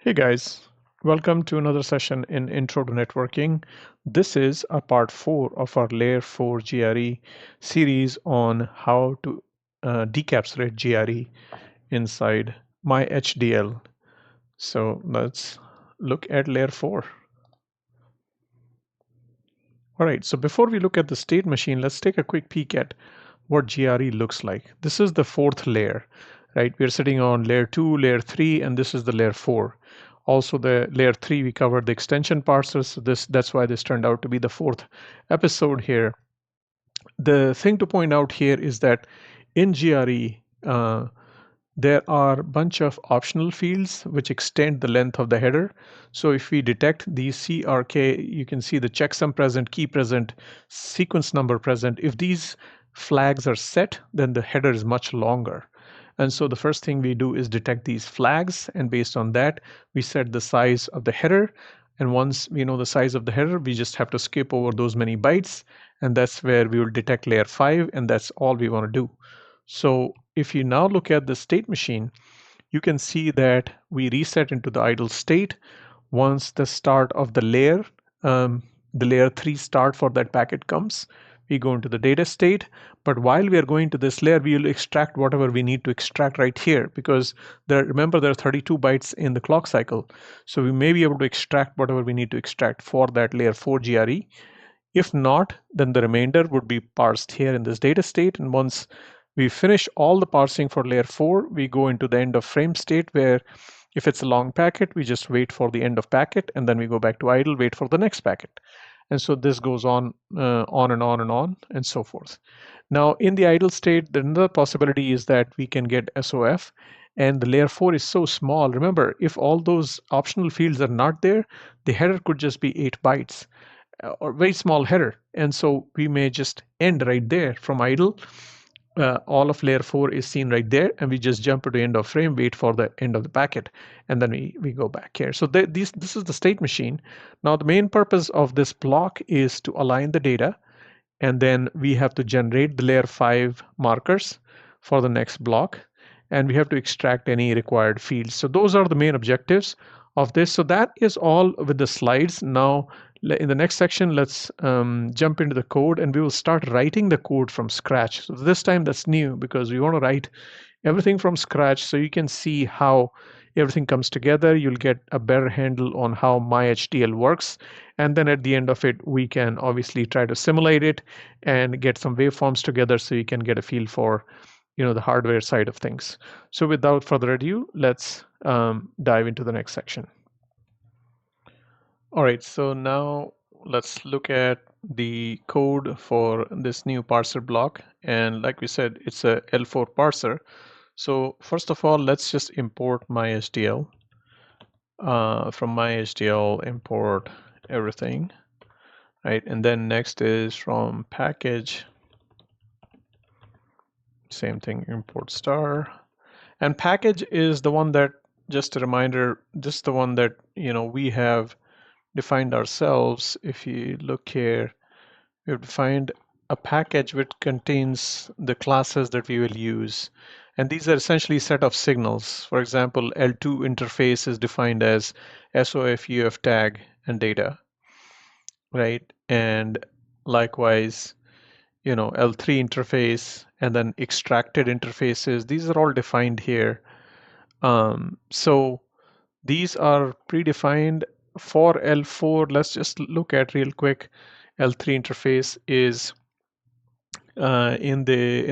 Hey guys, welcome to another session in Intro to Networking. This is a part 4 of our Layer 4 GRE series on how to decapsulate GRE inside myhdl. So let's look at Layer 4. All right, so before we look at the state machine, let's take a quick peek at what GRE looks like. This is the fourth layer, right? We're sitting on layer 2, layer 3, and this is the layer 4. Also, the layer 3, we covered the extension parsers. So that's why this turned out to be the fourth episode here. The thing to point out here is that in GRE, there are a bunch of optional fields which extend the length of the header. So if we detect these CRK, you can see the checksum present, key present, sequence number present. If these flags are set, then the header is much longer. And so the first thing we do is detect these flags, and based on that, we set the size of the header. And once we know the size of the header, we just have to skip over those many bytes, and that's where we will detect layer 5, and that's all we want to do. So if you now look at the state machine, you can see that we reset into the idle state once the start of the layer 3 start for that packet comes. We go into the data state, but while we are going to this layer, we will extract whatever we need to extract right here, because remember there are 32 bytes in the clock cycle. So we may be able to extract whatever we need to extract for that layer 4 GRE. If not, then the remainder would be parsed here in this data state. And once we finish all the parsing for layer 4, we go into the end of frame state, where if it's a long packet, we just wait for the end of packet, and then we go back to idle, wait for the next packet. And so this goes on and on and on, and so forth. Now, in the idle state, another possibility is that we can get SOF, and the layer 4 is so small. Remember, if all those optional fields are not there, the header could just be 8 bytes or very small header. And so we may just end right there from idle. All of layer 4 is seen right there, and we just jump to the end of frame, wait for the end of the packet, and then we go back here. So this is the state machine. Now the main purpose of this block is to align the data, and then we have to generate the layer 5 markers for the next block, and we have to extract any required fields. So those are the main objectives of this. So that is all with the slides. Now in the next section, let's jump into the code, and we will start writing the code from scratch. So this time that's new, because we want to write everything from scratch so you can see how everything comes together. You'll get a better handle on how myhdl works, and then at the end of it, we can obviously try to simulate it and get some waveforms together so you can get a feel for the hardware side of things. So without further ado, let's dive into the next section. All right, so now let's look at the code for this new parser block. And like we said, it's a L4 parser. So first of all, let's just import myhdl. From myhdl, import everything, right? And then next is from package, same thing, import star. And package is the one that, just a reminder, this is the one that we have defined ourselves. If you look here, we have defined a package which contains the classes that we will use. And these are essentially a set of signals. For example, L2 interface is defined as SOF, UF tag, and data, right? And likewise, L3 interface, and then extracted interfaces. These are all defined here. So these are predefined for L4. Let's just look at real quick. L3 interface is in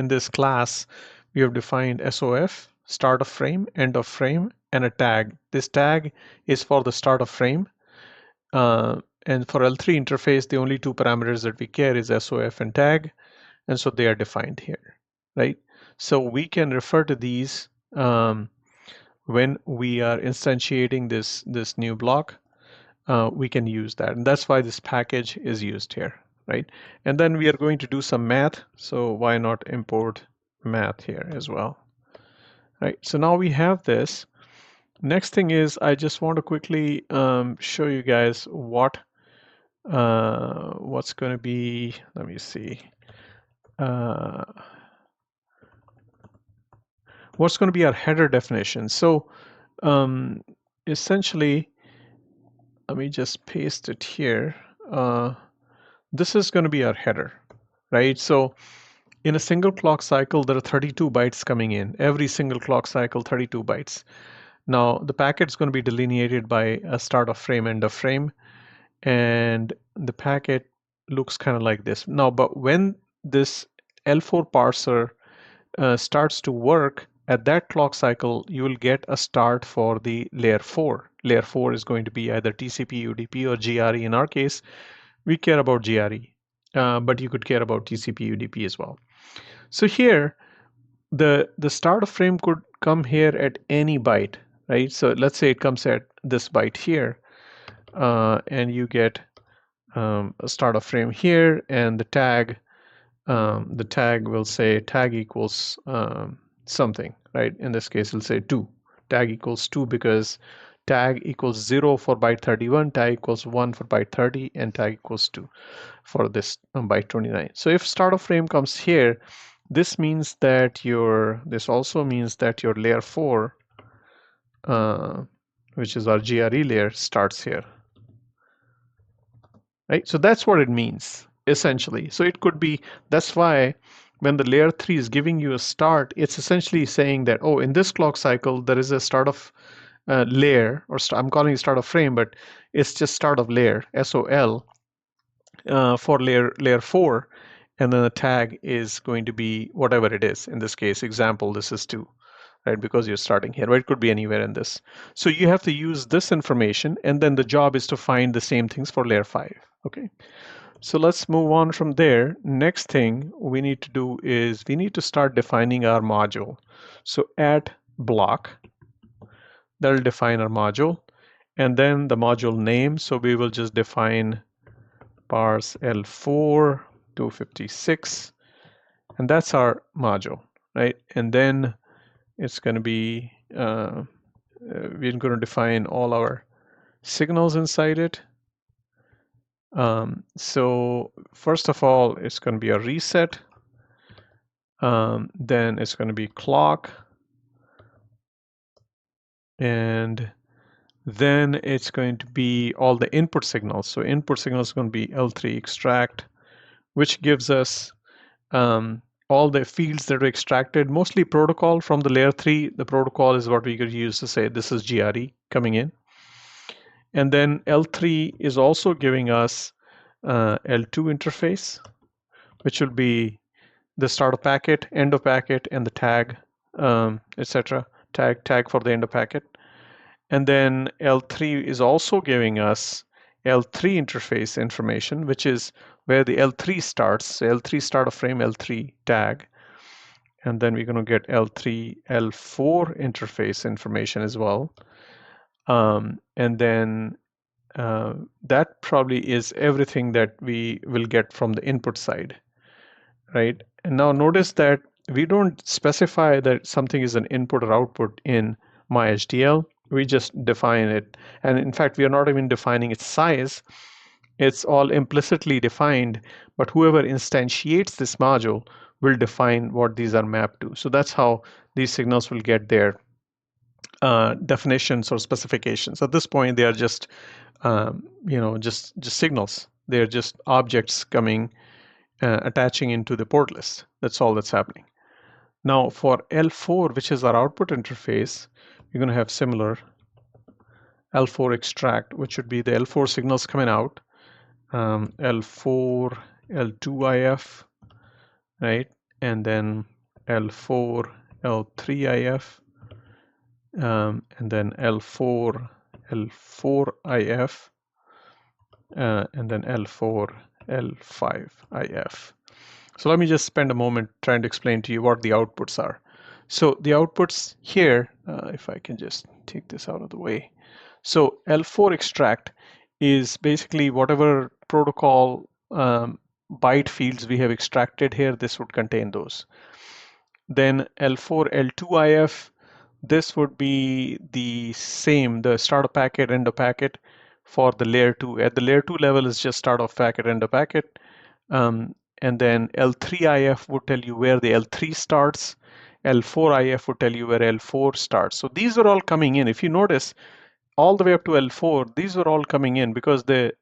this class, we have defined SOF, start of frame, end of frame, and a tag. This tag is for the start of frame. And for L3 interface, the only two parameters that we care is SOF and tag. And so they are defined here, right? So we can refer to these when we are instantiating this new block. We can use that, and that's why this package is used here, right? And then we are going to do some math, so why not import math here as well, right? So now we have this. Next thing is, I just want to quickly show you guys what's going to be, let me see, what's going to be our header definition. So essentially, let me just paste it here. This is going to be our header, right? So in a single clock cycle, there are 32 bytes coming in. Every single clock cycle, 32 bytes. Now, the packet's going to be delineated by a start of frame, end of frame, and the packet looks kind of like this. Now, but when this L4 parser starts to work, at that clock cycle, you will get a start for the layer 4. Layer 4 is going to be either TCP, UDP, or GRE. In our case, we care about GRE, but you could care about TCP, UDP as well. So here, the start of frame could come here at any byte, right? So let's say it comes at this byte here, and you get a start of frame here, and the tag will say tag equals something, right? In this case, it'll say 2. Tag equals 2 because tag equals 0 for byte 31, tag equals 1 for byte 30, and tag equals 2 for this byte 29. So if start of frame comes here, this means that this also means that your layer 4, which is our GRE layer, starts here. Right? So that's what it means, essentially. So it could be, that's why when the layer 3 is giving you a start, it's essentially saying that, oh, in this clock cycle, there is a start of layer, or I'm calling it start of frame, but it's just start of layer, SOL, for layer 4, and then the tag is going to be whatever it is. In this case, example, this is 2. Right, because you're starting here, right? It could be anywhere in this. So you have to use this information, and then the job is to find the same things for layer 5. Okay, so let's move on from there. Next thing we need to do is we need to start defining our module. So at block, that'll define our module, and then the module name. So we will just define parse L4 256, and that's our module, right? And then it's going to be, we're going to define all our signals inside it. So first of all, it's going to be a reset. Then it's going to be clock. And then it's going to be all the input signals. So input signal is going to be L3 extract, which gives us all the fields that are extracted, mostly protocol from the layer 3. The protocol is what we could use to say this is GRE coming in. And then L3 is also giving us L2 interface, which will be the start of packet, end of packet, and the tag, etc. Tag for the end of packet. And then L3 is also giving us L3 interface information, which is where the L3 starts. So L3 start of frame, L3 tag. And then we're going to get L3, L4 interface information as well. And then that probably is everything that we will get from the input side, right? And now notice that we don't specify that something is an input or output in myhdl. We just define it. And in fact, we are not even defining its size. It's all implicitly defined, but whoever instantiates this module will define what these are mapped to. So that's how these signals will get their definitions or specifications. At this point, they are just just signals. They're just objects coming, attaching into the port list. That's all that's happening. Now for L4, which is our output interface, you're going to have similar L4 extract, which would be the L4 signals coming out, L4, L2IF, right? And then L4, L3IF, and then L4, L4IF, and then L4, L5IF. So let me just spend a moment trying to explain to you what the outputs are. So the outputs here, if I can just take this out of the way. So L4 extract is basically whatever protocol byte fields we have extracted here, this would contain those. Then L4, L2IF, this would be the same, the start of packet, end of packet for the layer 2. At the layer 2 level is just start of packet, end of packet. And then L3IF would tell you where the L3 starts. L4IF would tell you where L4 starts. So these are all coming in. If you notice, all the way up to L4, these were all coming in because the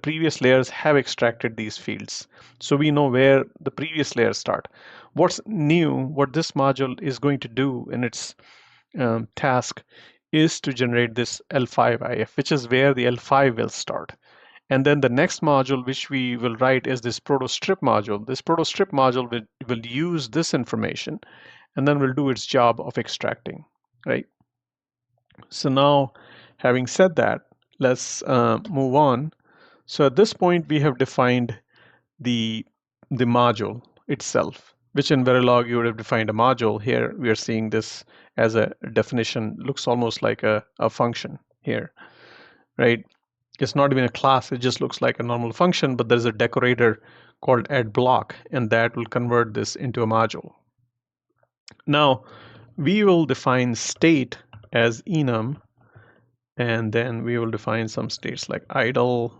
previous layers have extracted these fields. So we know where the previous layers start. What's new, what this module is going to do in its task is to generate this L5 IF, which is where the L5 will start. And then the next module which we will write is this proto-strip module. This proto-strip module will use this information and then will do its job of extracting, right? So now, having said that, let's move on. So at this point, we have defined the module itself, which in Verilog you would have defined a module. Here we are seeing this as a definition, looks almost like a function here, right? It's not even a class, it just looks like a normal function, but there's a decorator called add block, and that will convert this into a module. Now, we will define state as enum, and then we will define some states like idle,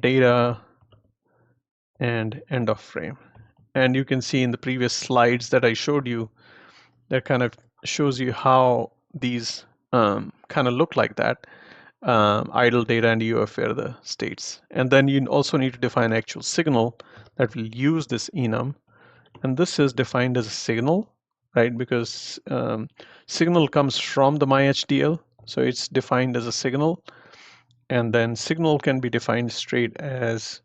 data, and end of frame. And you can see in the previous slides that I showed you, that kind of shows you how these kind of look like that. Idle, data, and UF are the states. And then you also need to define actual signal that will use this enum. And this is defined as a signal, right? Because signal comes from the myhdl, so it's defined as a signal. And then signal can be defined straight as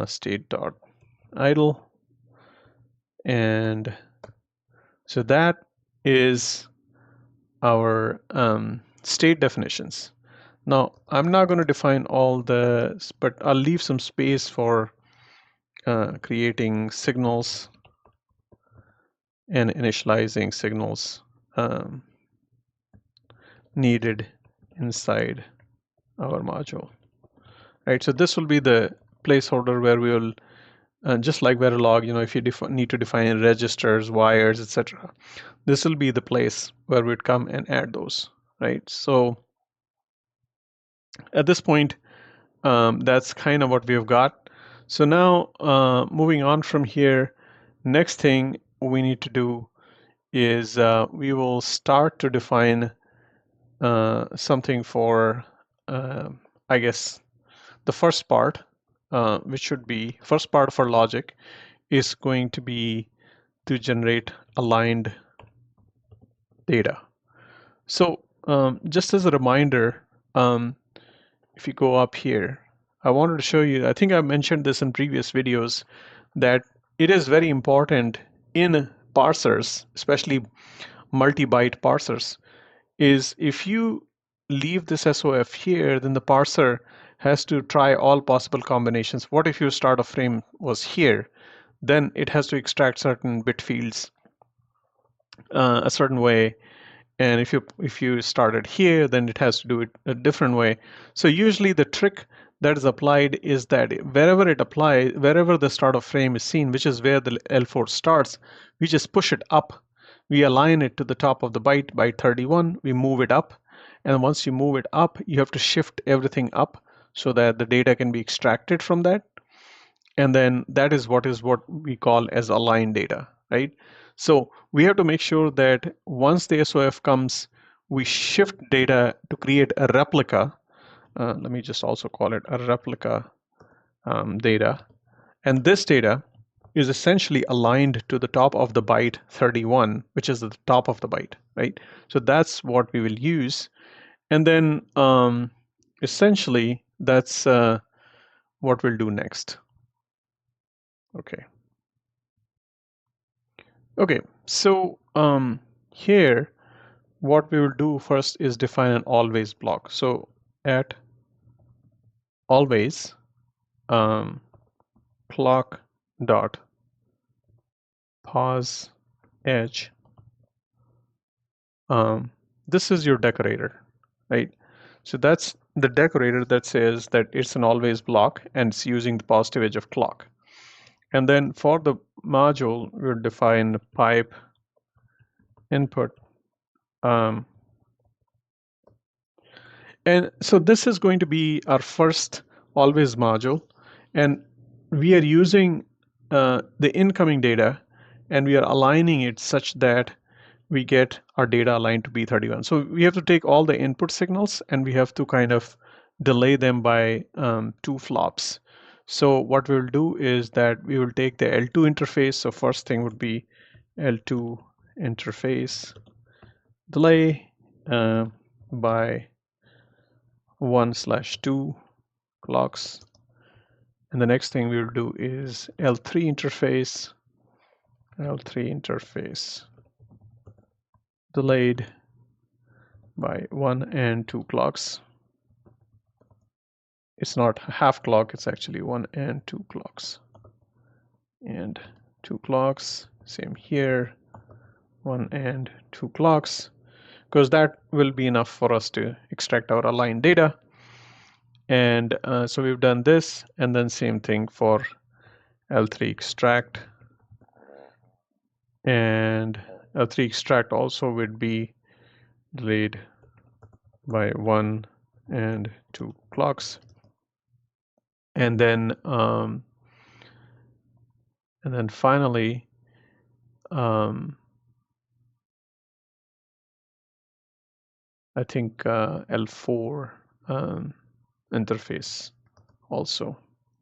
state.idle. And so that is our state definitions. Now, I'm not going to define all the, but I'll leave some space for creating signals and initializing signals needed inside our module. Right, so this will be the placeholder where we will, just like Verilog, if you need to define registers, wires, etc., this will be the place where we'd come and add those, right? So at this point, that's kind of what we've got. So now, moving on from here, next thing we need to do is we will start to define something for, I guess, the first part, which should be, first part of our logic is going to be to generate aligned data. So just as a reminder, if you go up here, I wanted to show you, I think I mentioned this in previous videos, that it is very important in parsers, especially multi-byte parsers, is if you leave this SOF here, then the parser has to try all possible combinations. What if your start of frame was here? Then it has to extract certain bit fields a certain way. And if you started here, then it has to do it a different way. So usually the trick that is applied is that wherever the start of frame is seen, which is where the L4 starts, we just push it up. We align it to the top of the byte 31, we move it up. And once you move it up, you have to shift everything up so that the data can be extracted from that. And then that is what we call as aligned data, right? So we have to make sure that once the SOF comes, we shift data to create a replica. Let me just also call it a replica data. And this data is essentially aligned to the top of the byte 31, which is the top of the byte, right? So that's what we will use. And then essentially that's what we'll do next. Okay. Okay, so here what we will do first is define an always block. So at always clock dot pause edge. This is your decorator, right? So that's the decorator that says that it's an always block and it's using the positive edge of clock. And then for the module, we'll define pipe input. And so this is going to be our first always module. And we are using the incoming data and we are aligning it such that we get our data aligned to B31. So we have to take all the input signals and we have to kind of delay them by 2 flops. So what we'll do is that we will take the L2 interface. So first thing would be L2 interface delay by 1/2 clocks. And the next thing we'll do is L3 interface delayed by 1 and 2 clocks. It's not half clock, it's actually 1 and 2 clocks. And 2 clocks, same here, 1 and 2 clocks, because that will be enough for us to extract our aligned data. And so we've done this, and then same thing for L3 extract. And L3 extract also would be delayed by 1 and 2 clocks. And then finally, I think L4 interface also.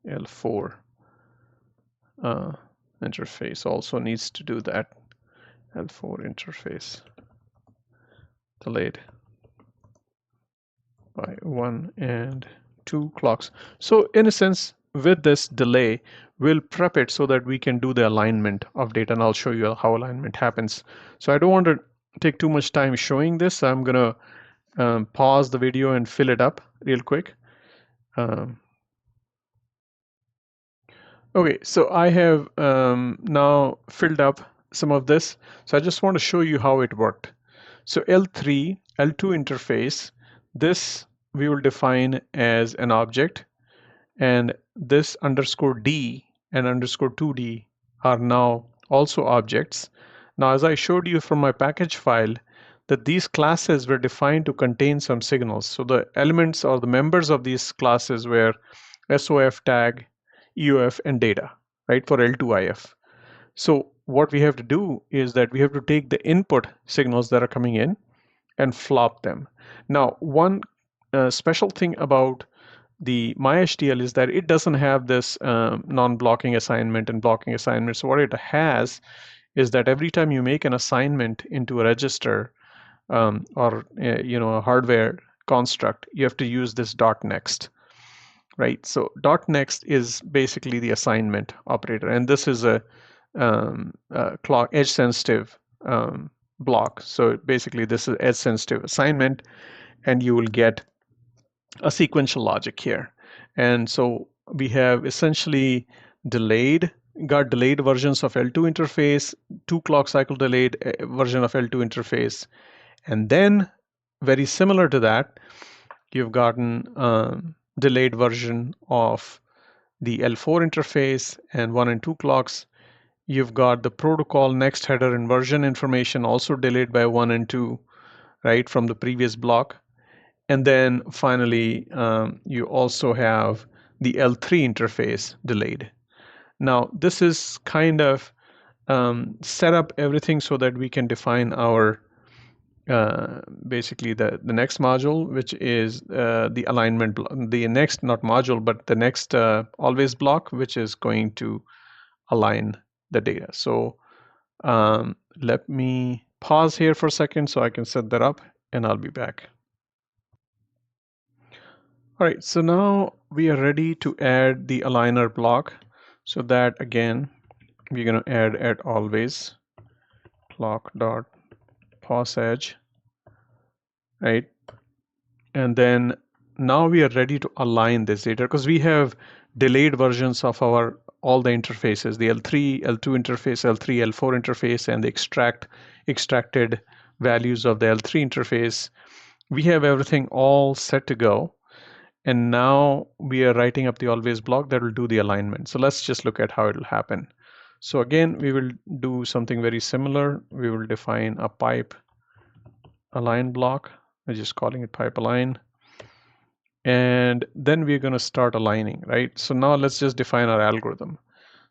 L4 interface also needs to do that. L4 interface delayed by 1 and 2 clocks. So in a sense, with this delay, we'll prep it so that we can do the alignment of data, and I'll show you how alignment happens. So I don't want to take too much time showing this. I'm gonna pause the video and fill it up real quick. Okay, so I have now filled up some of this. So I just want to show you how it worked. So L3, L2 interface, this we will define as an object, and this underscore D and underscore 2D are now also objects. Now, as I showed you from my package file, that these classes were defined to contain some signals. So the elements or the members of these classes were SOF tag, EOF, and data, right, for L2IF. So what we have to do is that we have to take the input signals that are coming in and flop them. Now, one special thing about the myhdl is that it doesn't have this non-blocking assignment and blocking assignment. So what it has is that every time you make an assignment into a register or a hardware construct, you have to use this dot next, right? So dot next is basically the assignment operator, and this is a clock edge sensitive block. So basically this is edge sensitive assignment, and you will get a sequential logic here. And so we have essentially got delayed versions of L2 interface, 2 clock cycle delayed version of L2 interface. And then very similar to that, you've gotten delayed version of the L4 interface and 1 and 2 clocks. You've got the protocol next header and version information also delayed by 1 and 2, right, from the previous block. And then finally, you also have the L3 interface delayed. Now, this is kind of set up everything so that we can define our basically the next module, which is the alignment, the next, not module, but the next always block, which is going to align the data. So let me pause here for a second so I can set that up, and I'll be back. All right, so now we are ready to add the aligner block. So that again, we're going to add at always clock dot pause edge, right? And then now we are ready to align this data because we have delayed versions of our all the interfaces, the L3, L2 interface, L3, L4 interface, and the extracted values of the L3 interface. We have everything all set to go. And now we are writing up the always block that will do the alignment. So let's just look at how it will happen. So again, we will do something very similar. We will define a pipe align block. We're just calling it pipe align. And then we're going to start aligning, right? So now let's just define our algorithm.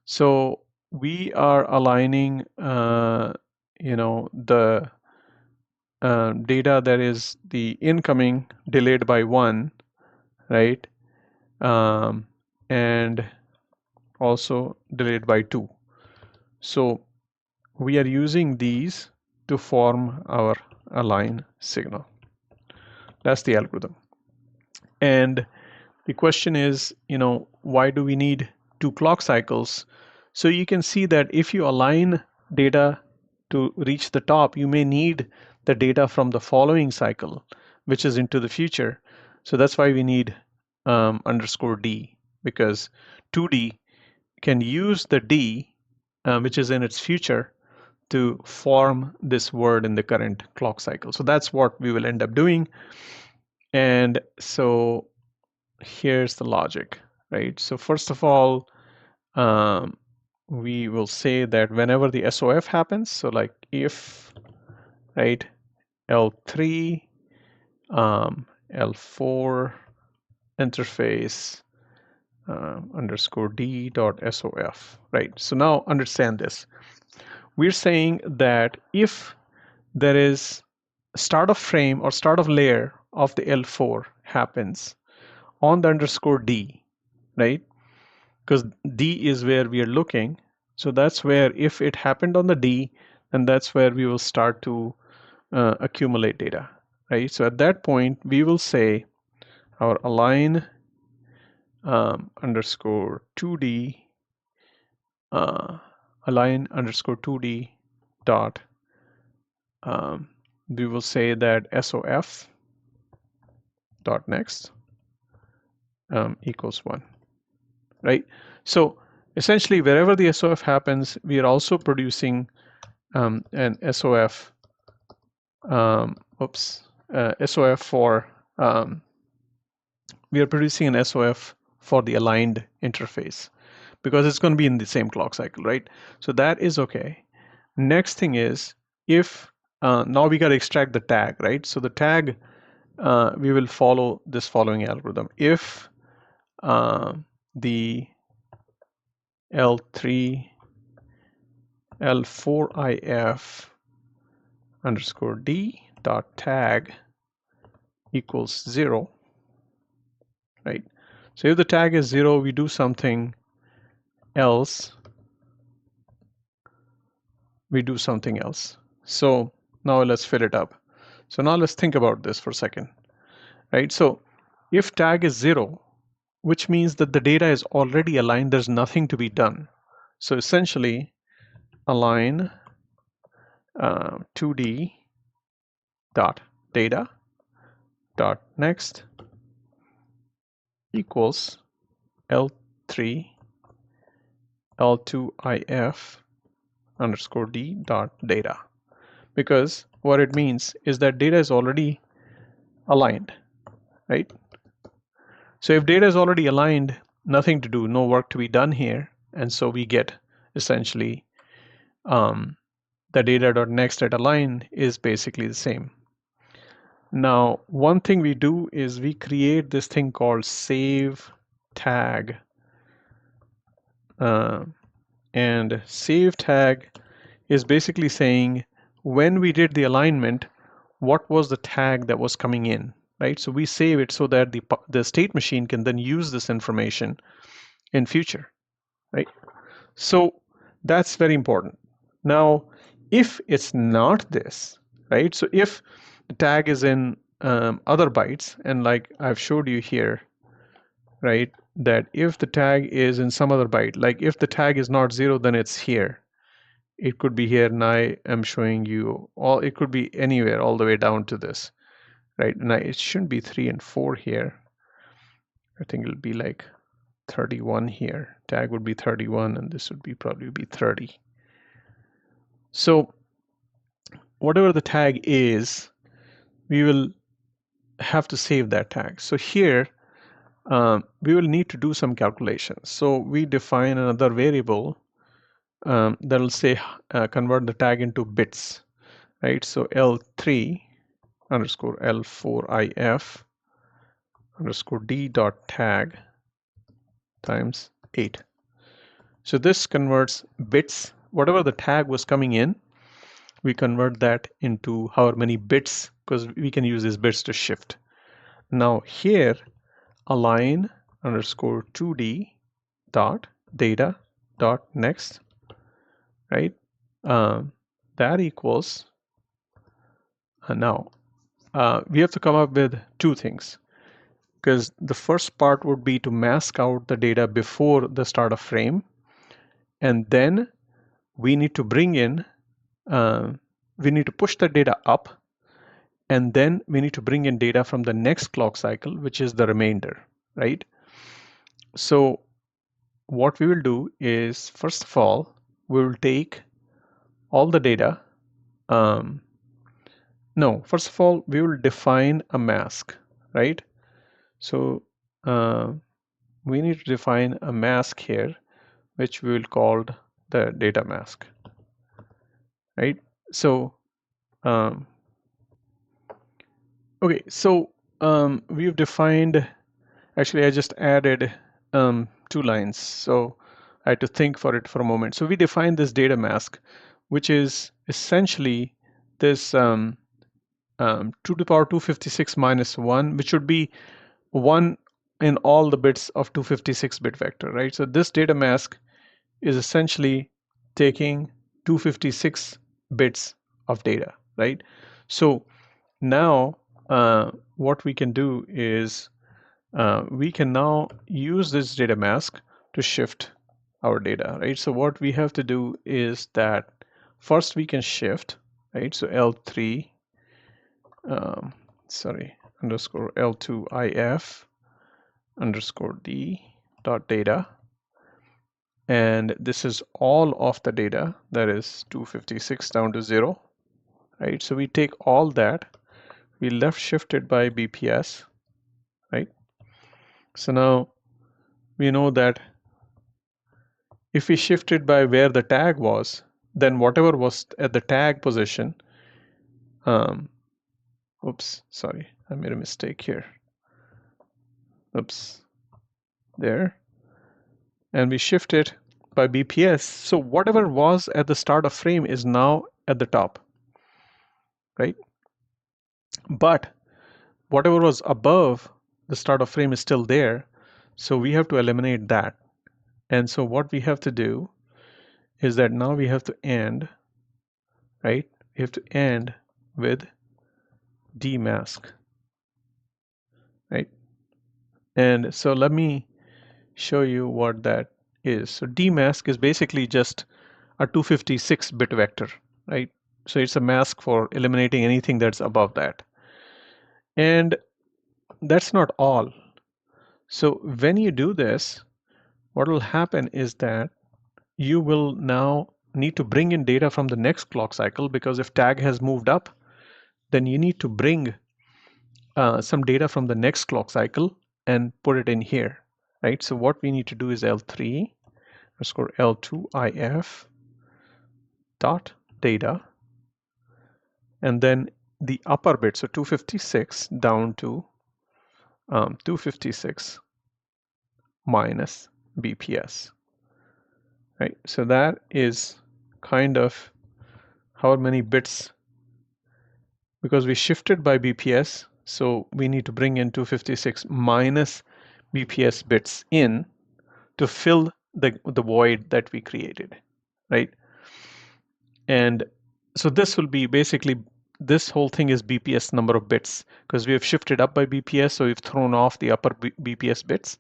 So we are aligning, the data that is the incoming delayed by 1, right? And also delayed by 2. So we are using these to form our align signal. That's the algorithm. And the question is, why do we need 2 clock cycles? So you can see that if you align data to reach the top, you may need the data from the following cycle, which is into the future. So that's why we need underscore D, because 2D can use the D, which is in its future, to form this word in the current clock cycle. So that's what we will end up doing. And so here's the logic, right? So first of all, we will say that whenever the SOF happens, so like if, right, L3, L4 interface underscore D dot SOF, right? So now understand this. We're saying that if there is start of frame or start of layer of the L4 happens on the underscore D, right? Because D is where we are looking. So that's where if it happened on the D, then that's where we will start to accumulate data, right? So at that point, we will say our align underscore 2D align underscore 2D dot we will say that SOF dot next equals 1, right? So essentially wherever the SOF happens, we are also producing an SOF SOF for we are producing an SOF for the aligned interface because it's going to be in the same clock cycle, right? So that is okay. Next thing is if now we got to extract the tag, right? So the tag we will follow this following algorithm. If the L3 L4IF underscore D dot tag equals 0, right? So if the tag is 0, we do something else. So now let's fill it up. So now let's think about this for a second, right? So if tag is 0, which means that the data is already aligned, there's nothing to be done. So essentially align 2D dot data dot next equals L3 L2IF underscore D dot data, because what it means is that data is already aligned, right? So if data is already aligned, nothing to do, no work to be done here, and so we get essentially the data dot next at align is basically the same. Now, one thing we do is we create this thing called save tag. And save tag is basically saying when we did the alignment, what was the tag that was coming in, right? So we save it so that the state machine can then use this information in future, right? So that's very important. Now, if it's not this, right? So if the tag is in other bytes, and like I've showed you here, right? That if the tag is in some other byte, like if the tag is not 0, then it's here. It could be here, and I am showing you all. It could be anywhere all the way down to this, right? Now it shouldn't be 3 and 4 here. I think it'll be like 31 here. Tag would be 31, and this would be probably be 30. So whatever the tag is, we will have to save that tag. So here we will need to do some calculations. So we define another variable that will say convert the tag into bits, right? So L3 underscore L4IF underscore D dot tag times 8. So this converts bits, whatever the tag was coming in, we convert that into however many bits, because we can use these bits to shift. Now here, align underscore 2D dot data dot next, right? That equals, now we have to come up with two things, because the first part would be to mask out the data before the start of frame, and then we need to bring in, we need to push the data up, and then we need to bring in data from the next clock cycle, which is the remainder, right? So what we will do is, first of all, we will take all the data. No, first of all, we will define a mask, right? So we need to define a mask here, which we will call the data mask, right? So okay, so we've defined, actually I just added two lines, so I had to think for it for a moment. So we defined this data mask, which is essentially this 2 to the power 256 minus 1, which should be 1 in all the bits of 256-bit vector, right? So this data mask is essentially taking 256 bits of data, right? So now what we can do is we can now use this data mask to shift our data, right? So what we have to do is that first we can shift, right? So L3, underscore L2 underscore D dot data. And this is all of the data, that is 256 down to 0, right? So we take all that, we left shifted by BPS, right? So now we know that if we shifted by where the tag was, then whatever was at the tag position, oops, sorry, I made a mistake here. Oops, there. And we shift it by BPS. So whatever was at the start of frame is now at the top, right? But whatever was above the start of frame is still there. So we have to eliminate that. And so what we have to do is that now we have to end, right? We have to end with dmask, right? And so let me show you what that is. So dmask is basically just a 256-bit vector, right? So it's a mask for eliminating anything that's above that. And that's not all. So when you do this, what will happen is that you will now need to bring in data from the next clock cycle, because if tag has moved up, then you need to bring some data from the next clock cycle and put it in here, right? So what we need to do is L3 underscore L2 dot data, and then the upper bit, so 256 down to 256 minus BPS, right? So that is kind of how many bits, because we shifted by BPS, so we need to bring in 256 minus BPS bits in to fill the void that we created, right? And so this will be basically, this whole thing is BPS number of bits, because we have shifted up by BPS, so we've thrown off the upper BPS bits,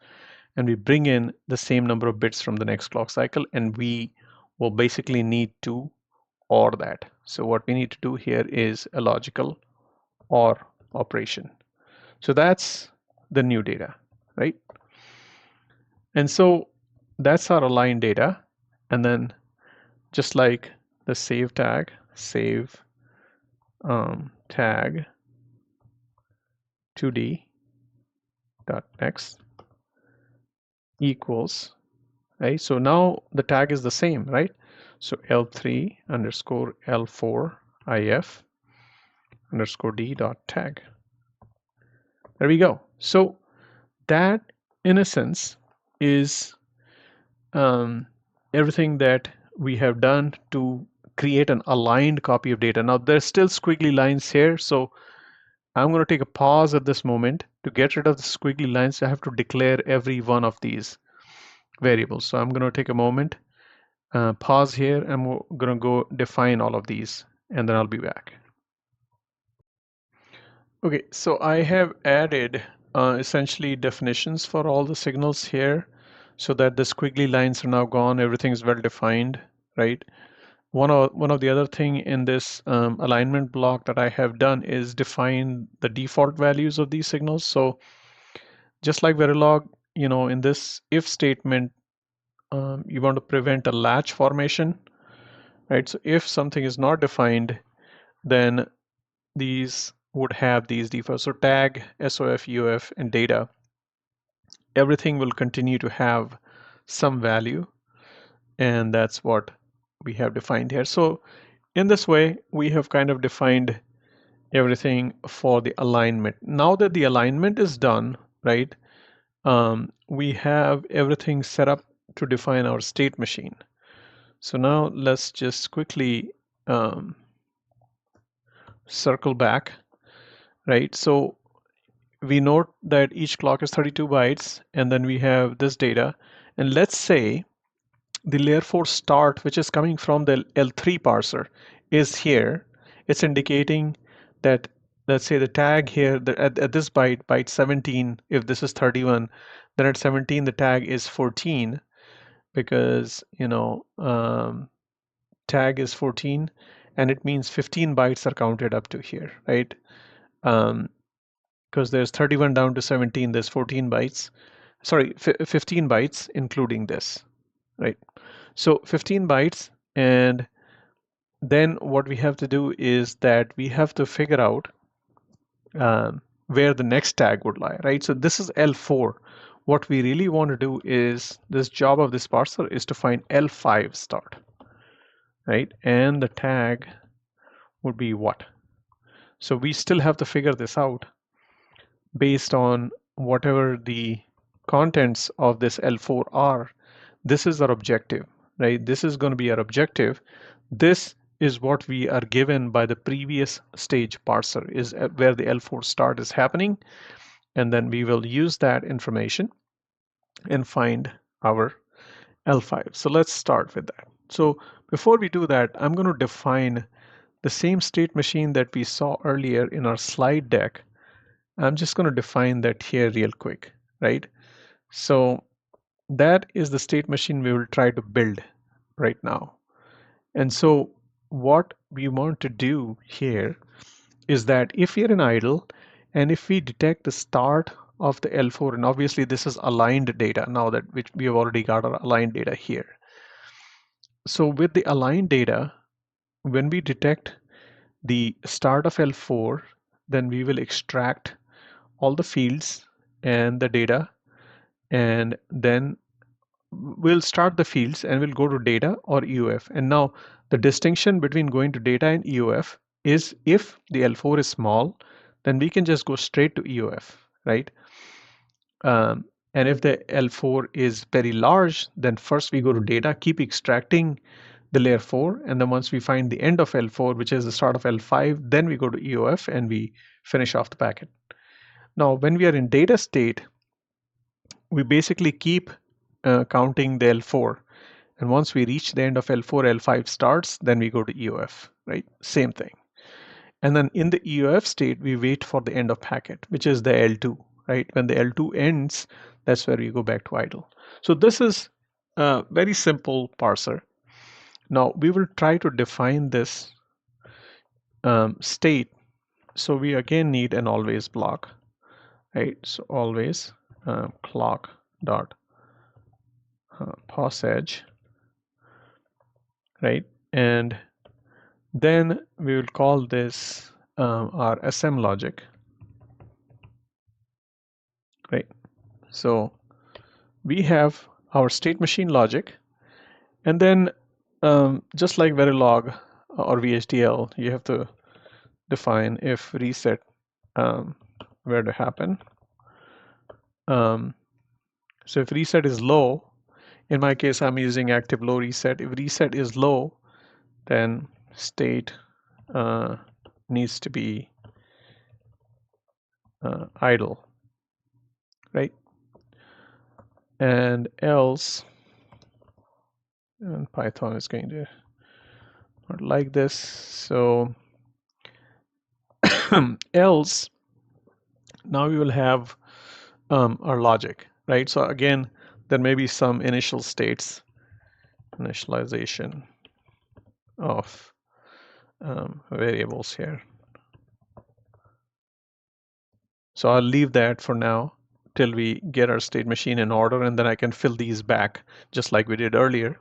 and we bring in the same number of bits from the next clock cycle, and we will basically need to OR that. So what we need to do here is a logical OR operation. So that's the new data, right? And so that's our align data. And then just like the save tag, save tag 2D dot next equals, right? So now the tag is the same, right? So L3 underscore L4 IF underscore D dot tag. There we go. So that, in a sense, is everything that we have done to create an aligned copy of data. Now there's still squiggly lines here, so I'm going to take a pause at this moment. To get rid of the squiggly lines, I have to declare every one of these variables. So I'm going to take a moment, pause here, and we're going to go define all of these, and then I'll be back. Okay, so I have added essentially definitions for all the signals here so that the squiggly lines are now gone. Everything is well defined, right? One of the other thing in this alignment block that I have done is define the default values of these signals. So just like Verilog, in this if statement, you want to prevent a latch formation, right? So if something is not defined, then these would have these defaults. So tag, SOF, UF, and data, everything will continue to have some value, and that's what we have defined here. So in this way, we have kind of defined everything for the alignment. Now that the alignment is done, right, we have everything set up to define our state machine. So now let's just quickly circle back, right? So we note that each clock is 32 bytes, and then we have this data. And let's say the layer 4 start, which is coming from the L3 parser, is here. It's indicating that, let's say the tag here, at this byte 17, if this is 31, then at 17 the tag is 14, because tag is 14, and it means 15 bytes are counted up to here, right? Because there's 31 down to 17, there's 14 bytes. Sorry, 15 bytes including this, right? So 15 bytes, and then what we have to do is that we have to figure out where the next tag would lie, right? So this is L4. What we really want to do is, this job of this parser is to find L5 start, right? And the tag would be what? So we still have to figure this out based on whatever the contents of this L4 are. This is our objective, right? This is going to be our objective. This is what we are given by the previous stage parser, is where the L4 start is happening. And then we will use that information and find our L5. So let's start with that. So before we do that, I'm going to define the same state machine that we saw earlier in our slide deck. I'm just going to define that here real quick, right? So that is the state machine we will try to build right now. And so what we want to do here is that if we are in idle, and if we detect the start of the L4, and obviously this is aligned data now, that which we have already got our aligned data here. So with the aligned data, when we detect the start of L4, then we will extract all the fields and the data, and then we'll start the fields and we'll go to data or EUF. And now the distinction between going to data and EUF is, if the L4 is small, then we can just go straight to EUF, right? And if the L4 is very large, then first we go to data, keep extracting the layer 4, and then once we find the end of L4, which is the start of L5, then we go to EOF and we finish off the packet. Now, when we are in data state, we basically keep counting the L4. And once we reach the end of L4, L5 starts, then we go to EOF, right? Same thing. And then in the EOF state, we wait for the end of packet, which is the L2, right? When the L2 ends, that's where we go back to idle. So this is a very simple parser. Now we will try to define this state. So we again need an always block, right? So always clock dot pause edge, right? And then we will call this our SM logic, right? So we have our state machine logic, and then just like Verilog or VHDL, you have to define if reset were to happen. So if reset is low, in my case, I'm using active low reset. If reset is low, then state needs to be idle, right? And else, and Python is going to not like this, so else now we will have our logic, right? So again, there may be some initial states, initialization of variables here. So I'll leave that for now till we get our state machine in order, and then I can fill these back just like we did earlier.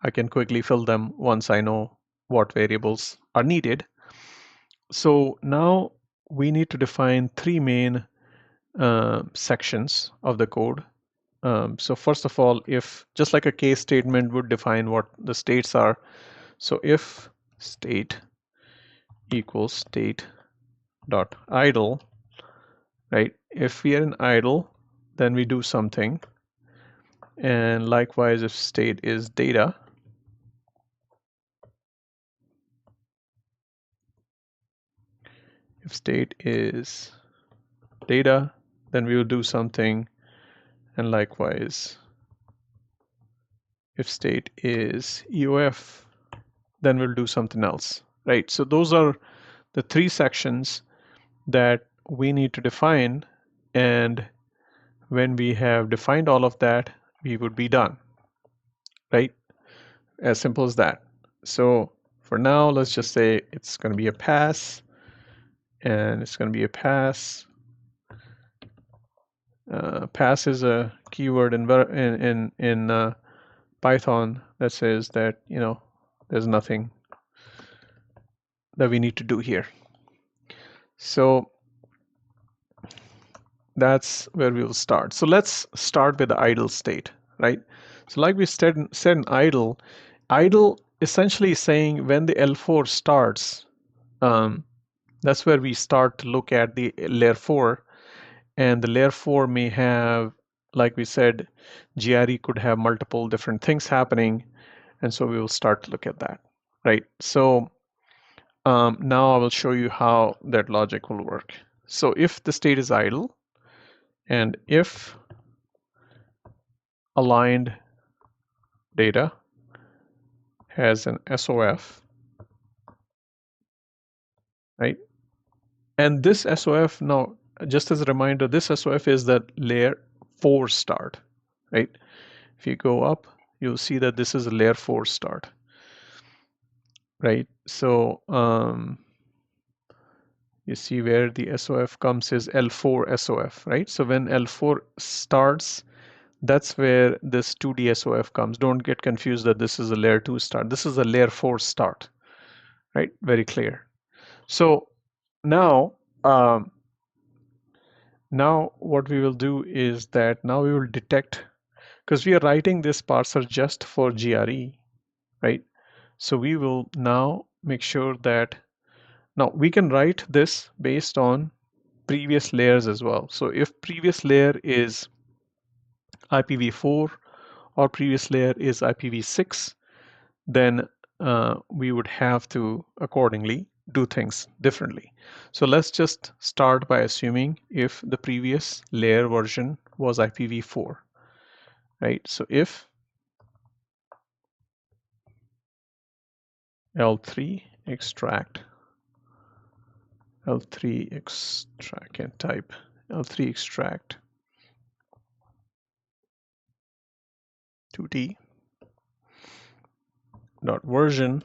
I can quickly fill them once I know what variables are needed. So now we need to define three main sections of the code. So first of all, if just like a case statement would define what the states are. So if state equals state dot idle, right? If we are in idle, then we do something. And likewise, if state is data, if state is data, then we will do something. And likewise, if state is EOF, then we'll do something else, right? So those are the three sections that we need to define. And when we have defined all of that, we would be done, right? As simple as that. So for now, let's just say it's going to be a pass, and it's going to be a pass. Pass is a keyword in Python that says that, you know, there's nothing that we need to do here. So that's where we will start. So let's start with the idle state, right? So like we said in idle, idle essentially is saying when the L4 starts, that's where we start to look at the layer 4, and the layer 4 may have, like we said, GRE could have multiple different things happening, and so we will start to look at that, right? So now I will show you how that logic will work. So if the state is idle, and if aligned data has an SOF, right? And this SOF, now, just as a reminder, this SOF is that layer 4 start, right? If you go up, you'll see that this is a layer 4 start, right? So you see where the SOF comes is L4 SOF, right? So when L4 starts, that's where this 2D SOF comes. Don't get confused that this is a layer 2 start. This is a layer 4 start, right? Very clear. So now, now what we will do is that now we will detect, because we are writing this parser just for GRE, right? So we will now make sure that now we can write this based on previous layers as well. So if previous layer is IPv4 or previous layer is IPv6, then we would have to accordingly do things differently. So let's just start by assuming if the previous layer version was IPv4, right? So if L3 extract, L3 extract, and type L3 extract 2D dot version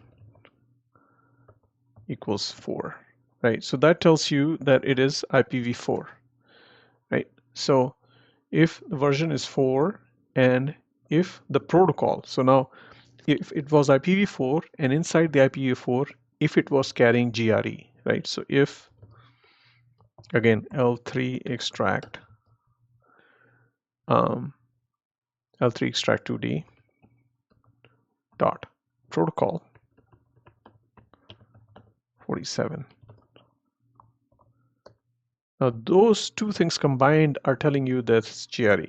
equals 4, right? So that tells you that it is IPv4, right? So if the version is 4 and if the protocol, so now if it was IPv4 and inside the IPv4, if it was carrying GRE, right? So if, again, L3 extract L3 extract 2D dot protocol 47. Now those two things combined are telling you that it's GRE.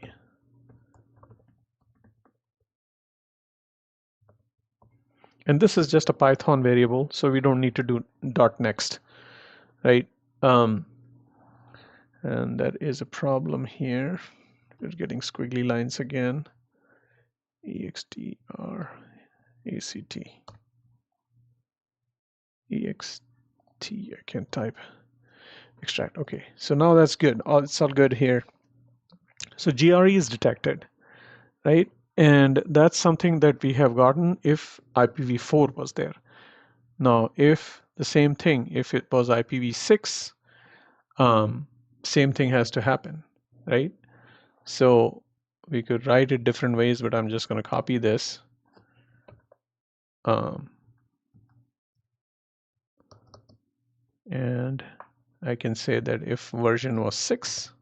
And this is just a Python variable, so we don't need to do dot next, right? And that is a problem here. We're getting squiggly lines again. EXTR ACT EXT, I can't type. Extract. Okay, so now that's good. It's all good here. So GRE is detected, right? And that's something that we have gotten if IPv4 was there. Now, if the same thing, if it was IPv6, same thing has to happen, right? So we could write it different ways, but I'm just going to copy this. And I can say that if version was 6,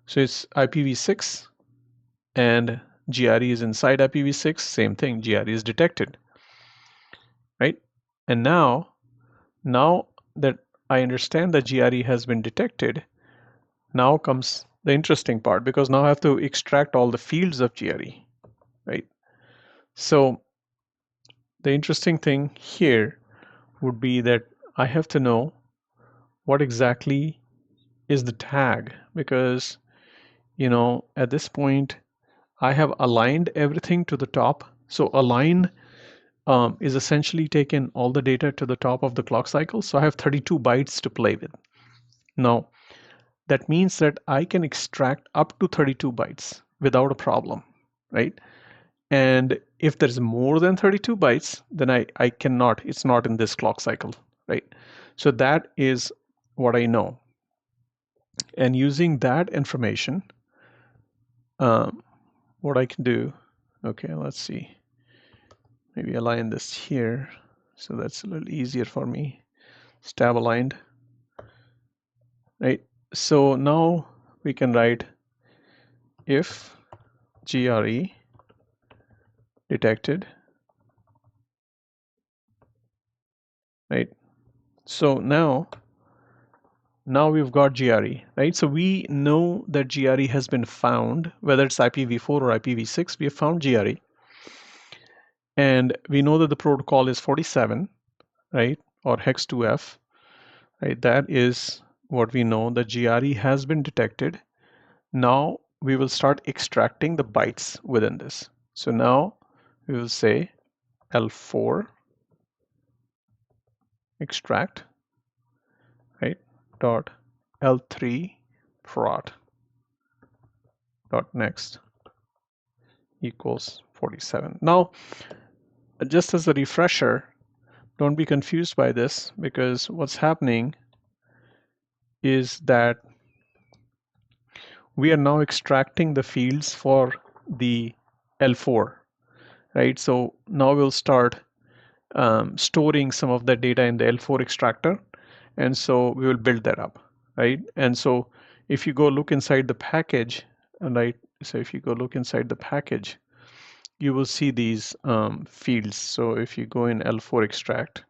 so it's IPv6 and GRE is inside IPv6, same thing, GRE is detected, right? And now that I understand that GRE has been detected, now comes the interesting part, because now I have to extract all the fields of GRE, right? So the interesting thing here would be that I have to know what exactly is the tag, because at this point I have aligned everything to the top. So align is essentially taken all the data to the top of the clock cycle. So I have 32 bytes to play with. Now that means that I can extract up to 32 bytes without a problem, right? And if there's more than 32 bytes, then I cannot, it's not in this clock cycle, right? So that is what I know. And using that information, what I can do, okay, let's see. Maybe align this here. So that's a little easier for me. Tab aligned, right? So now we can write if GRE detected, right? So now we've got GRE, right? So we know that GRE has been found, whether it's IPv4 or IPv6, we have found GRE. And we know that the protocol is 47, right? Or hex 2F, right? That is what we know, that GRE has been detected. Now we will start extracting the bytes within this. So now we will say L4 extract, right? Dot L3 prot dot next equals 47. Now, just as a refresher, don't be confused by this, because what's happening is that we are now extracting the fields for the L4, right? So now we'll start storing some of the data in the L4 extractor, and so we will build that up, right? And so if you go look inside the package, right? So if you go look inside the package, you will see these fields. So if you go in L4 extract,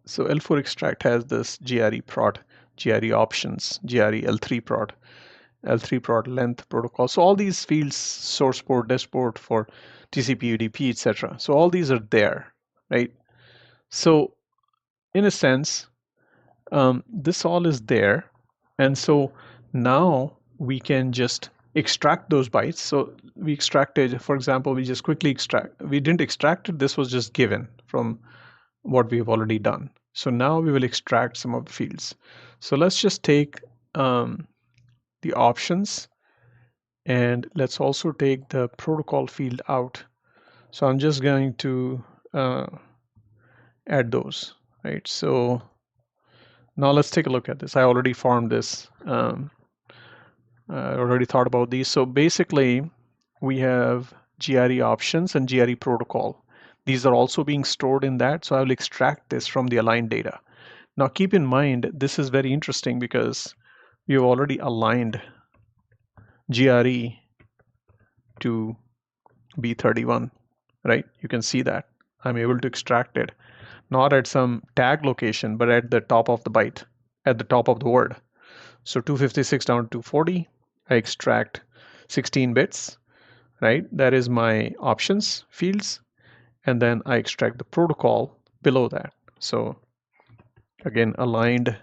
so L4 extract has this GRE prot, GRE options, GRE L3 prot, L3 prot length protocol. So all these fields, source port, desk port for TCP, UDP, etc. So all these are there, right? So in a sense, this all is there. And so now we can just extract those bytes. So we extracted, for example, we just quickly we didn't extract it, this was just given from what we've already done. So now we will extract some of the fields. So let's just take the options, and let's also take the protocol field out. So I'm just going to add those, right? So now let's take a look at this. I already formed this. I already thought about these. So basically, we have GRE options and GRE protocol. These are also being stored in that. So I will extract this from the aligned data. Now keep in mind, this is very interesting because we have already aligned GRE to B31, right? You can see that. I'm able to extract it, not at some tag location, but at the top of the byte, at the top of the word. So 256 down to 240, I extract 16 bits, right? That is my options fields, and then I extract the protocol below that. So again, aligned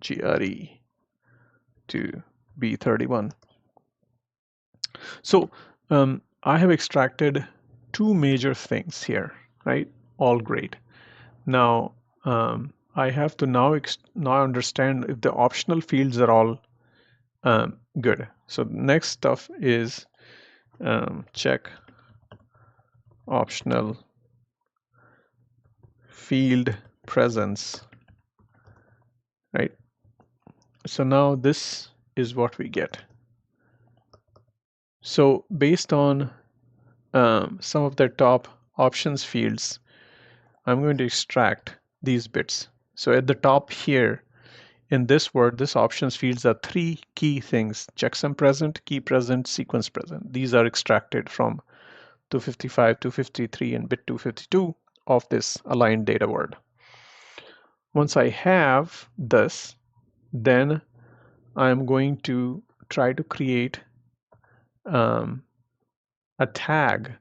GRE to B31. So I have extracted two major things here, right? All great. Now I have to now understand if the optional fields are all good. So next stuff is check optional field presence, right? So now this is what we get. So based on some of the top options fields, I'm going to extract these bits. So at the top here, in this word, this options fields are three key things: checksum present, key present, sequence present. These are extracted from 255, 253, and bit 252 of this aligned data word. Once I have this, then I'm going to try to create a tag,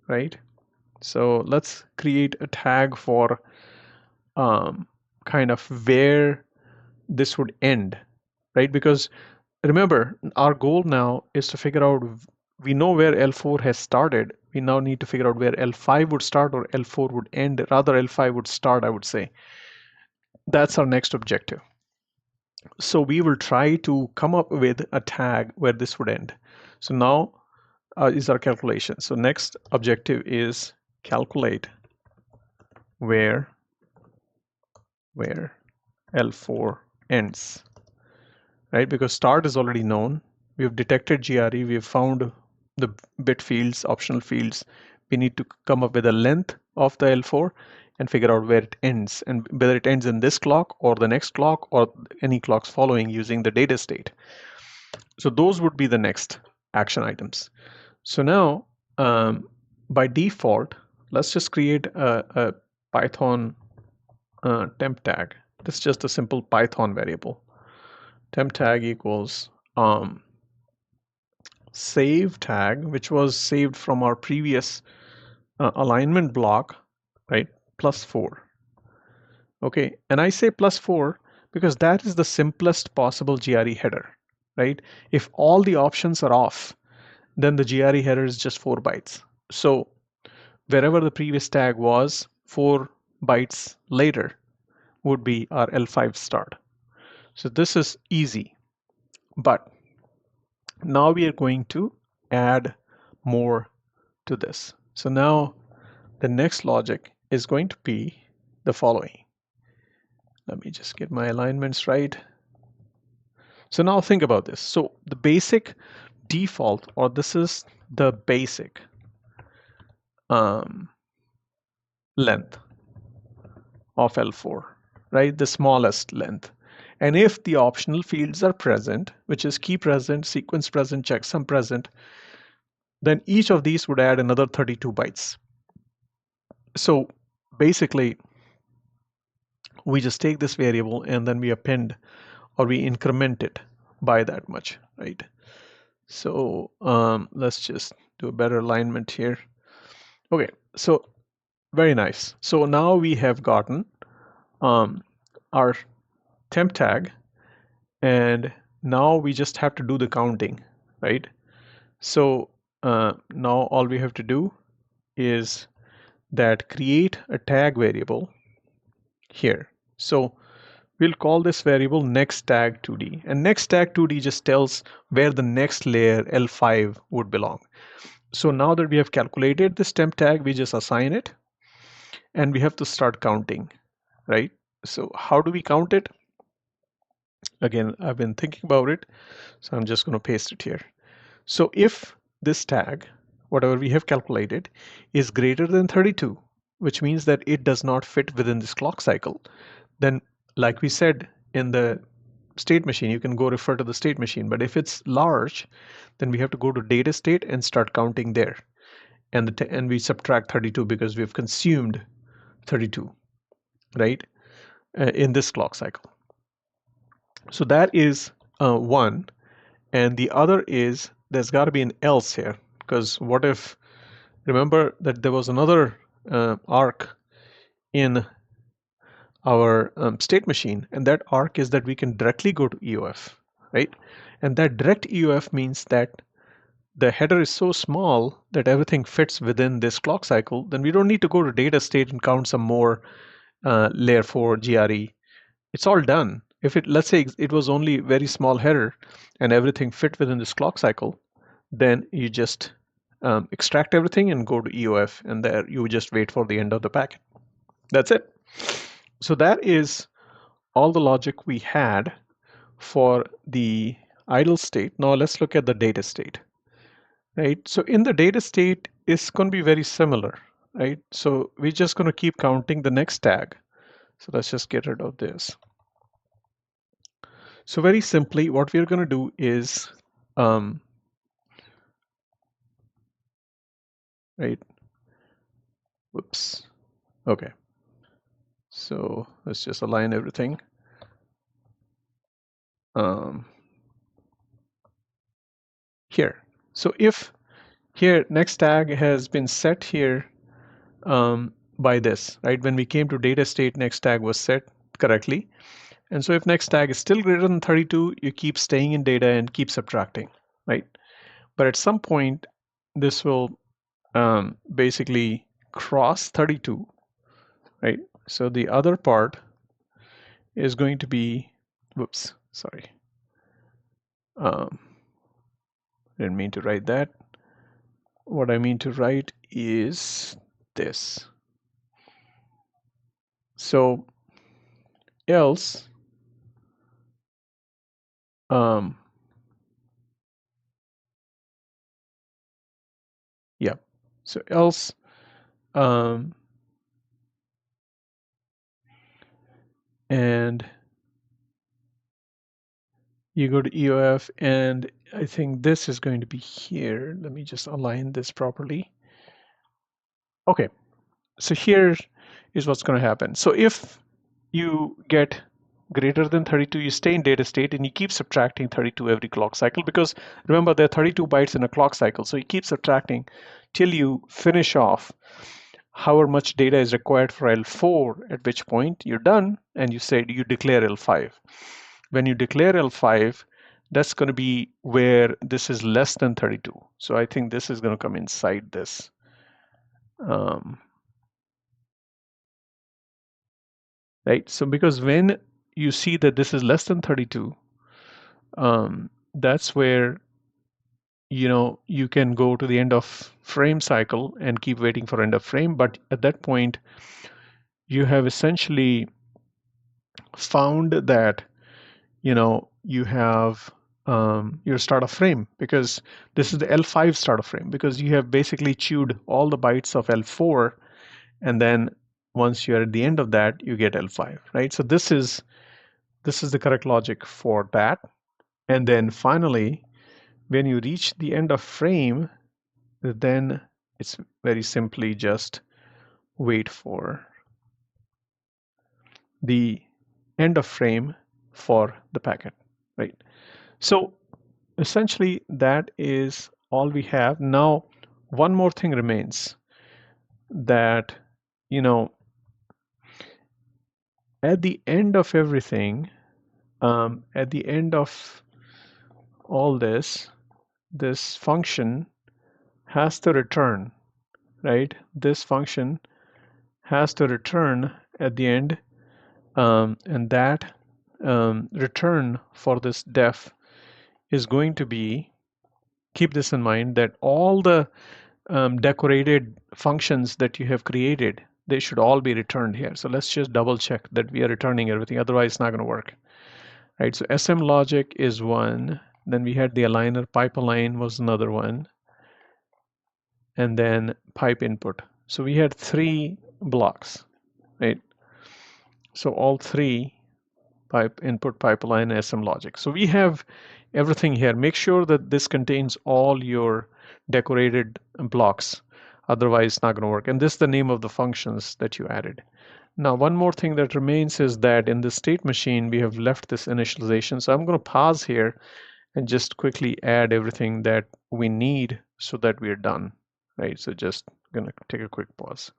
right? So let's create a tag for kind of where this would end, right? Because remember, our goal now is to figure out, we know where L4 has started. We now need to figure out where L5 would start or L4 would end. Rather, L5 would start, I would say. That's our next objective. So we will try to come up with a tag where this would end. So now is our calculation. So next objective is calculate where L4 ends, right? Because start is already known. We've detected GRE. We've found the bit fields, optional fields. We need to come up with a length of the L4 and figure out where it ends, and whether it ends in this clock or the next clock or any clocks following using the data state. So those would be the next action items. So now, by default, let's just create a Python temp tag. This is just a simple Python variable. Temp tag equals save tag, which was saved from our previous alignment block, right? +4. Okay, and I say +4 because that is the simplest possible GRE header, right? If all the options are off, then the GRE header is just 4 bytes. So wherever the previous tag was, 4 bytes later would be our L5 start. So this is easy, but now we are going to add more to this. So now the next logic is going to be the following. Let me just get my alignments right. So now think about this. So the basic default, or this is the basic length of L4, right? The smallest length. And if the optional fields are present, which is key present, sequence present, checksum present, then each of these would add another 32 bytes. So basically, we just take this variable and then we append or we increment it by that much, right? So let's just do a better alignment here. Okay, so very nice. So now we have gotten our temp tag, and now we just have to do the counting, right? So now all we have to do is that create a tag variable here. So we'll call this variable next tag 2D, and next tag 2D just tells where the next layer L5 would belong. So now that we have calculated this temp tag, we just assign it and we have to start counting, right? So how do we count it? Again, I've been thinking about it, so I'm just going to paste it here. So if this tag, whatever we have calculated, is greater than 32, which means that it does not fit within this clock cycle, then like we said in the state machine, you can go refer to the state machine. But if it's large, then we have to go to data state and start counting there. And we subtract 32 because we've consumed 32, right, in this clock cycle. So that is one. And the other is there's got to be an else here. Because what if, remember that there was another arc in our state machine, and that arc is that we can directly go to EOF, right? And that direct EOF means that the header is so small that everything fits within this clock cycle, then we don't need to go to data state and count some more layer 4 GRE. It's all done. If it, let's say it was only very small header and everything fit within this clock cycle, then you just extract everything and go to EOF, and there you just wait for the end of the packet. That's it. So that is all the logic we had for the idle state. Now let's look at the data state, right? So in the data state, it's going to be very similar, right? So we're just going to keep counting the next tag. So let's just get rid of this. So very simply, what we're going to do is, right? Whoops. Okay. So let's just align everything. Here. So if here next tag has been set here by this, right? When we came to data state, next tag was set correctly. And so if next tag is still greater than 32, you keep staying in data and keep subtracting, right? But at some point, this will basically cross 32, right? So the other part is going to be, whoops, sorry. Didn't mean to write that. What I mean to write is this. So else, yeah. So else, and you go to EOF, and I think this is going to be here. Let me just align this properly. Okay, so here is what's going to happen. So if you get greater than 32, you stay in data state and you keep subtracting 32 every clock cycle, because remember there are 32 bytes in a clock cycle. So you keep subtracting till you finish off however much data is required for L4, at which point you're done and you say you declare L5. When you declare L5, that's going to be where this is less than 32. So I think this is going to come inside this. Right? So because when you see that this is less than 32, that's where you can go to the end of frame cycle and keep waiting for end of frame. But at that point, you have essentially found that you have your start of frame, because this is the L5 start of frame, because you have basically chewed all the bytes of L4, and then once you're at the end of that, you get L5, right? So this is the correct logic for that. And then finally, when you reach the end of frame, then it's very simply just wait for the end of frame for the packet, right? So essentially that is all we have. Now, one more thing remains, that at the end of everything, at the end of all this function has to return, right? This function has to return at the end, and that return for this def is going to be, keep this in mind, that all the decorated functions that you have created, they should all be returned here. So let's just double check that we are returning everything, otherwise it's not going to work, right? So SM logic is one, then we had the aligner, pipe align was another one, and then pipe input. So we had 3 blocks, right? So all 3, pipe input, pipeline, SM logic. So we have everything here. Make sure that this contains all your decorated blocks, otherwise it's not going to work. And this is the name of the functions that you added. Now, one more thing that remains is that in the state machine, we have left this initialization. So I'm going to pause here and just quickly add everything that we need so that we're done, right? So just gonna take a quick pause.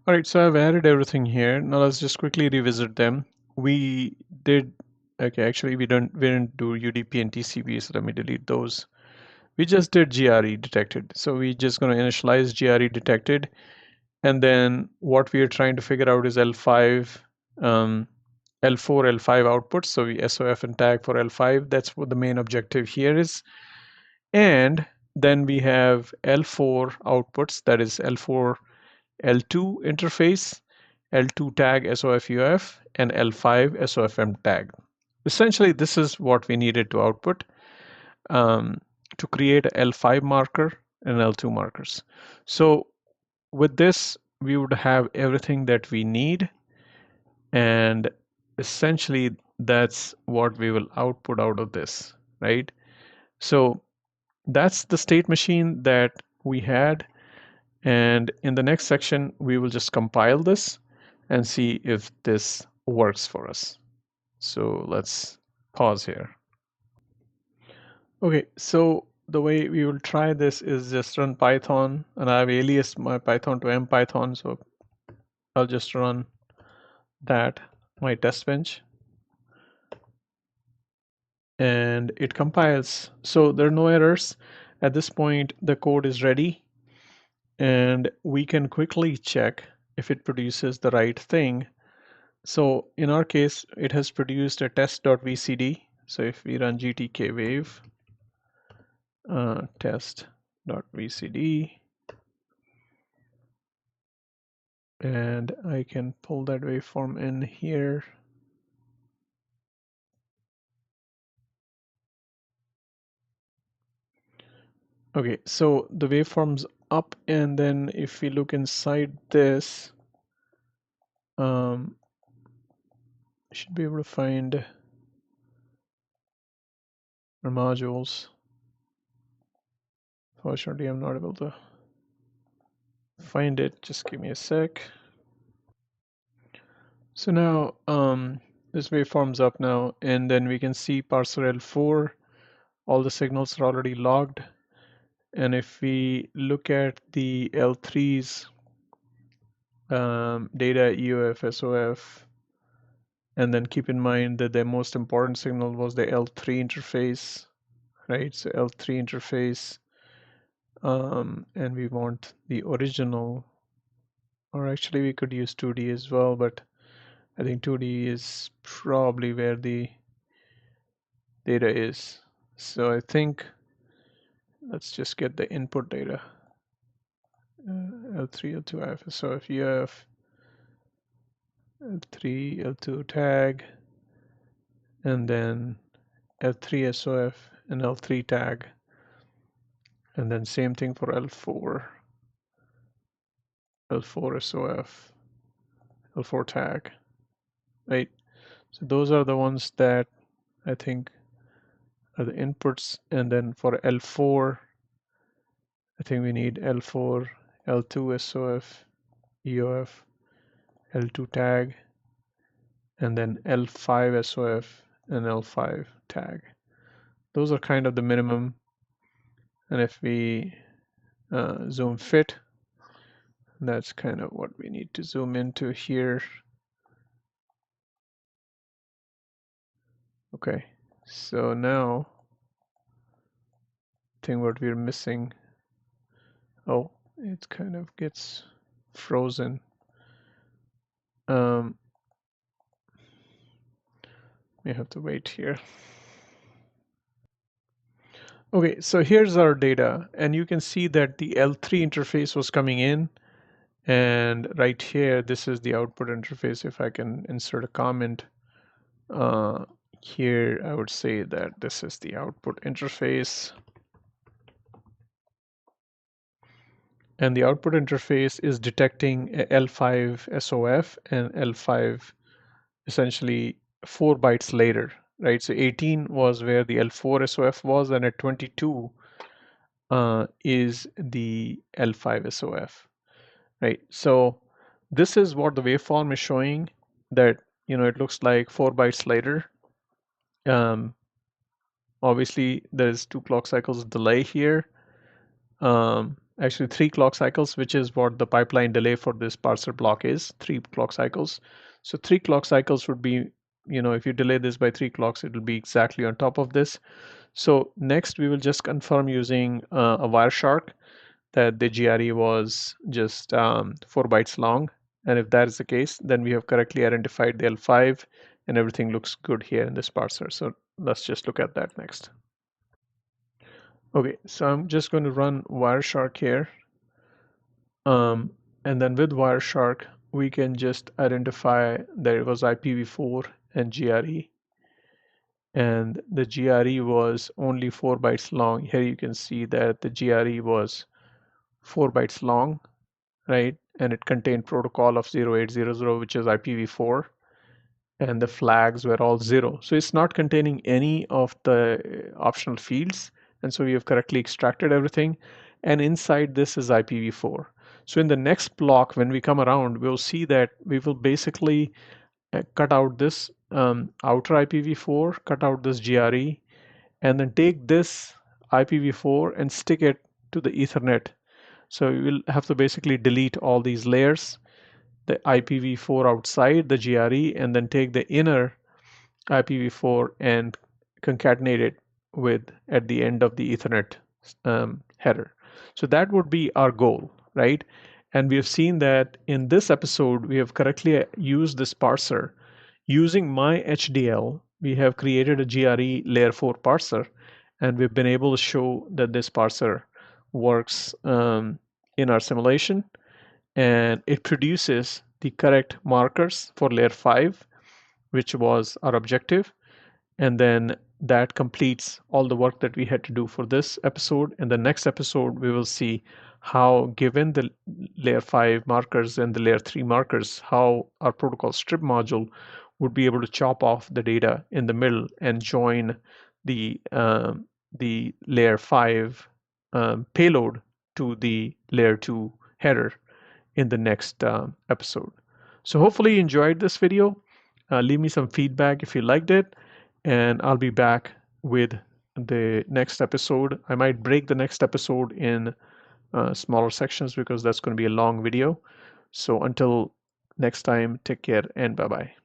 All right, so I've added everything here. Now let's just quickly revisit them. We did, okay, actually we didn't do UDP and TCP, so let me delete those. We just did GRE detected. So we just gonna initialize GRE detected, and then what we are trying to figure out is L5, L4, L5 outputs. So we SOF and tag for L5. That's what the main objective here is. And then we have L4 outputs, that is L4 L2 interface, L2 tag SOFUF, and L5 SOFM tag. Essentially, this is what we needed to output to create a L5 marker and L2 markers. So with this, we would have everything that we need, and essentially that's what we will output out of this, right? So that's the state machine that we had. And in the next section, we will just compile this and see if this works for us. So let's pause here. Okay, so the way we will try this is just run Python, and I've aliased my Python to mpython, so I'll just run that, my test bench, and it compiles. So there are no errors. At this point, the code is ready, and we can quickly check if it produces the right thing. So in our case, it has produced a test.vcd. So if we run gtk wave test.vcd, and I can pull that waveform in here. Okay, so the waveform's up, and then if we look inside this, should be able to find our modules. Fortunately, I'm not able to find it. Just give me a sec. So now this waveform's up now, and then we can see parser L4. All the signals are already logged. And if we look at the L3's data, EOF, SOF, and then keep in mind that the most important signal was the L3 interface, right? So L3 interface, and we want the original, or actually we could use 2D as well, but I think 2D is probably where the data is. So I think let's just get the input data. L3, L2, IF, SOF, EOF, L3, L2 tag, and then L3 SOF and L3 tag, and then same thing for L4, L4 SOF, L4 tag, right? So those are the ones that I think are the inputs, and then for L4, I think we need L4, L2 SOF, EOF, L2 tag, and then L5 SOF and L5 tag. Those are kind of the minimum. And if we zoom fit, that's kind of what we need to zoom into here. Okay, so now I think what we're missing, oh, it kind of gets frozen. We have to wait here. Okay, so here's our data, and you can see that the L3 interface was coming in, and right here, this is the output interface. If I can insert a comment here, I would say that this is the output interface. And the output interface is detecting a L5 SOF and L5 essentially 4 bytes later, right? So 18 was where the L4 SOF was, and at 22 is the L5 SOF, right? So this is what the waveform is showing, that it looks like 4 bytes later. Obviously, there's 2 clock cycles delay here. Actually 3 clock cycles, which is what the pipeline delay for this parser block is, 3 clock cycles. So 3 clock cycles would be, if you delay this by 3 clocks, it will be exactly on top of this. So next we will just confirm using a Wireshark that the GRE was just 4 bytes long. And if that is the case, then we have correctly identified the L5 and everything looks good here in this parser. So let's just look at that next. Okay, so I'm just going to run Wireshark here. And then with Wireshark, we can just identify that it was IPv4 and GRE. And the GRE was only 4 bytes long. Here you can see that the GRE was 4 bytes long, right? And it contained protocol of 0800, which is IPv4, and the flags were all 0. So it's not containing any of the optional fields. And so we have correctly extracted everything. And inside this is IPv4. So in the next block, when we come around, we'll see that we will basically cut out this outer IPv4, cut out this GRE, and then take this IPv4 and stick it to the Ethernet. So we will have to basically delete all these layers, the IPv4 outside the GRE, and then take the inner IPv4 and concatenate it with at the end of the Ethernet header. So that would be our goal, right? And we have seen that in this episode, we have correctly used this parser. Using myhdl, we have created a GRE layer 4 parser, and we've been able to show that this parser works in our simulation, and it produces the correct markers for layer 5, which was our objective. And then that completes all the work that we had to do for this episode. In the next episode, we will see how, given the layer 5 markers and the layer 3 markers, how our protocol strip module would be able to chop off the data in the middle and join the layer 5 payload to the layer 2 header in the next episode. So hopefully you enjoyed this video. Leave me some feedback if you liked it, and I'll be back with the next episode. I might break the next episode in smaller sections because that's going to be a long video. So until next time, take care and bye-bye.